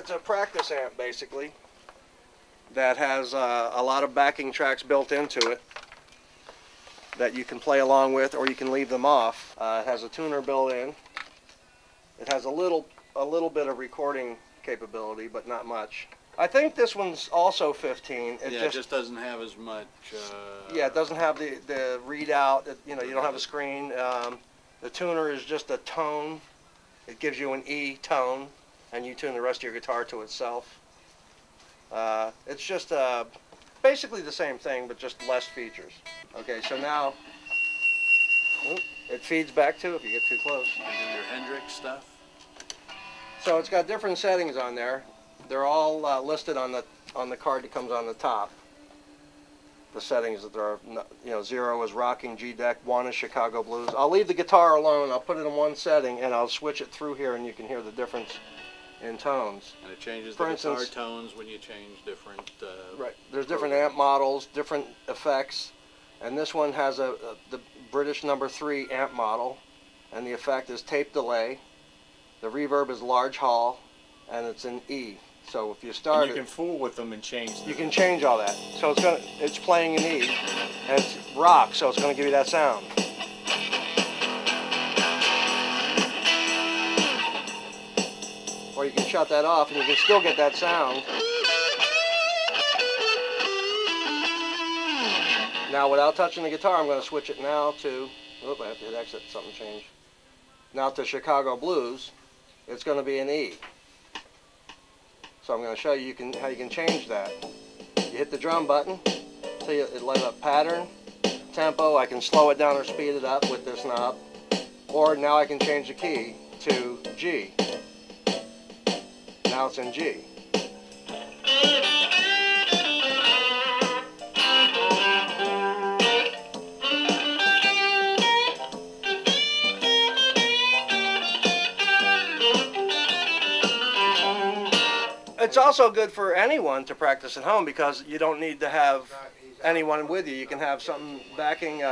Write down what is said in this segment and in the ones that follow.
It's a practice amp, basically, that has a lot of backing tracks built into it that you can play along with, or you can leave them off. It has a tuner built in. It has a little bit of recording capability, but not much. I think this one's also 15. It just doesn't have as much. Yeah, it doesn't have the readout. You know, you don't have a screen. The tuner is just a tone. It gives you an E tone, and you tune the rest of your guitar to itself. It's just basically the same thing, but just less features. Okay, so now it feeds back to if you get too close. You can do your Hendrix stuff. So it's got different settings on there. They're all listed on the card that comes on the top. The settings that there are, you know, 0 is rocking G-Dec, 1 is Chicago blues. I'll leave the guitar alone. I'll put it in one setting, and I'll switch it through here, and you can hear the difference in tones. And it changes the guitar tones when you change different. Right. There's different amp models, different effects, and this one has the British #3 amp model, and the effect is tape delay. The reverb is large hall, and it's in E. So if you start, and you can fool with them and change them. You can change all that. So it's playing in E, and it's rock, so it's gonna give you that sound. Or you can shut that off, and you can still get that sound. Now, without touching the guitar, I'm going to switch it now to. Oop, I have to hit exit. Something changed. Now to Chicago blues. It's going to be an E. So I'm going to show you how you can change that. You hit the drum button, so it lights up pattern, tempo. I can slow it down or speed it up with this knob. Or now I can change the key to G. Now it's in G. It's also good for anyone to practice at home because you don't need to have anyone with you. You can have something backing,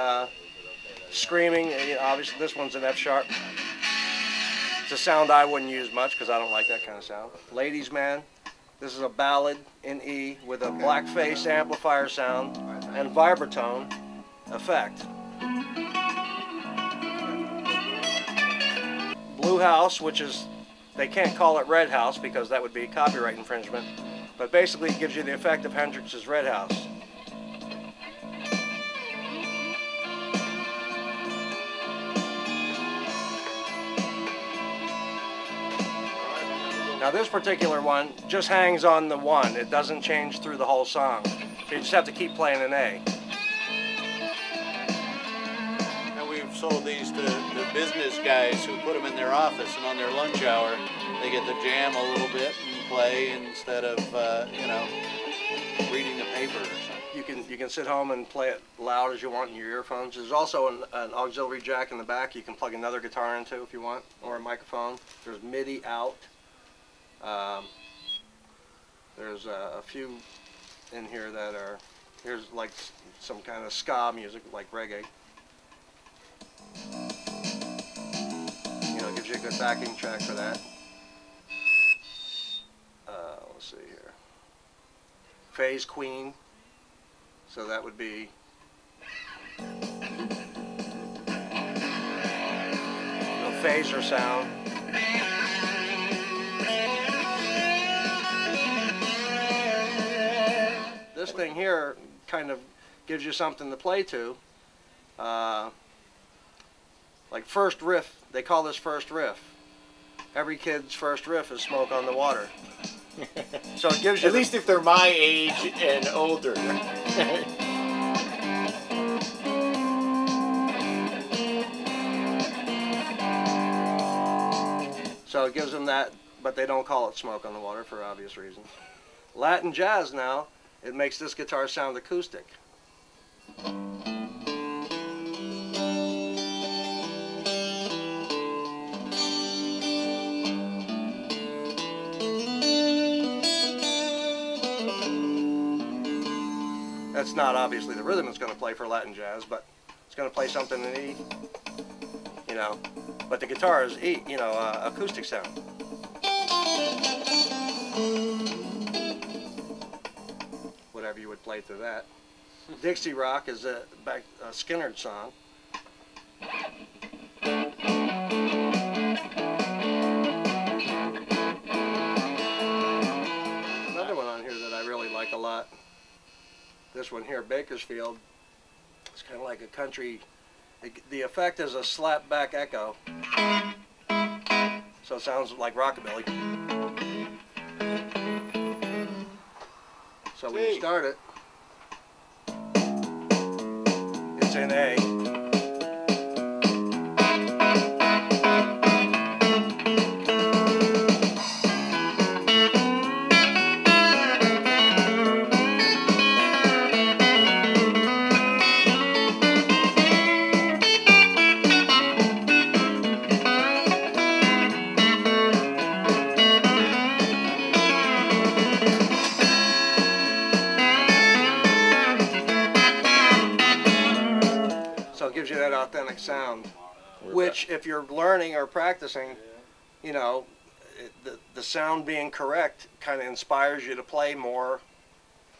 screaming. You know, obviously this one's an F sharp. It's a sound I wouldn't use much because I don't like that kind of sound. Ladies Man, this is a ballad in E with a blackface amplifier sound and vibratone effect. Blue House, which is, they can't call it Red House because that would be copyright infringement, but basically it gives you the effect of Hendrix's Red House. Now this particular one just hangs on the 1. It doesn't change through the whole song. So you just have to keep playing an A. And we've sold these to business guys who put them in their office, and on their lunch hour they get to jam a little bit and play instead of you know, reading the paper or something. You can sit home and play it loud as you want in your earphones. There's also an auxiliary jack in the back you can plug another guitar into if you want, or a microphone. There's MIDI out. There's a few in here that are, here's like some kind of ska music, like reggae. You know, it gives you a good backing track for that. Let's see here. Phase Queen. So that would be a phaser sound. This thing here kind of gives you something to play to. Like first riff, they call this first riff. Every kid's first riff is Smoke on the Water. So it gives you... At least if they're my age and older. So it gives them that, but they don't call it Smoke on the Water for obvious reasons. Latin jazz now, it makes this guitar sound acoustic. That's not obviously the rhythm it's going to play for Latin jazz, but it's going to play something in E, you know. But the guitar is E, you know, acoustic sound. Whatever you would play through that. Dixie Rock is a Skinner song. Another one on here that I really like a lot. This one here, Bakersfield. It's kind of like a country. The effect is a slap back echo. So it sounds like rockabilly. So when you start it, it's in A. So it gives you that authentic sound, which if you're learning or practicing, you know, the sound being correct kind of inspires you to play more,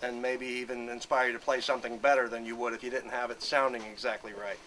and maybe even inspire you to play something better than you would if you didn't have it sounding exactly right.